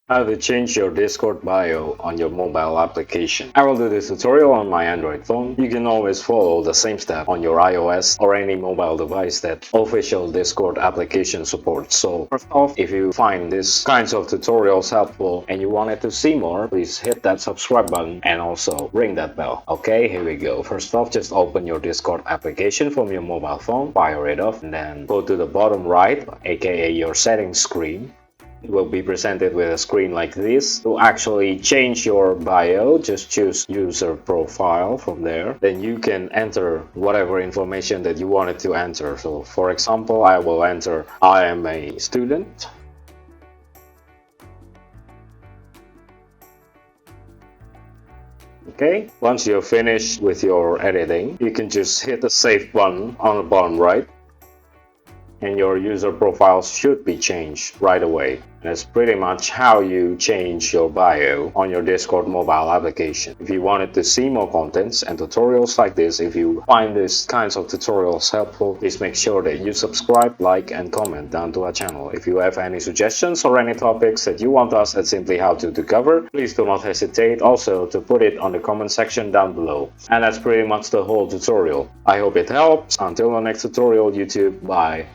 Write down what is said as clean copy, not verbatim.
How to change your Discord bio on your mobile application. I will do this tutorial on my Android phone. You can always follow the same step on your iOS or any mobile device that official Discord application supports. So first off, if you find these kinds of tutorials helpful and you wanted to see more, please hit that subscribe button and also ring that bell. Okay, here we go. First off, just open your Discord application from your mobile phone, fire it up, and then go to the bottom right, aka your settings screen. Will be presented with a screen like this. To actually change your bio, just choose user profile from there. Then you can enter whatever information that you wanted to enter. So for example, I will enter I am a student. Okay, once you're finished with your editing, you can just hit the save button on the bottom right and your user profile should be changed right away. And that's pretty much how you change your bio on your Discord mobile application. If you wanted to see more contents and tutorials like this, if you find these kinds of tutorials helpful, please make sure that you subscribe, like, and comment down to our channel. If you have any suggestions or any topics that you want us at Simply How to cover, please do not hesitate also to put it on the comment section down below. And that's pretty much the whole tutorial. I hope it helps. Until the next tutorial, YouTube, bye.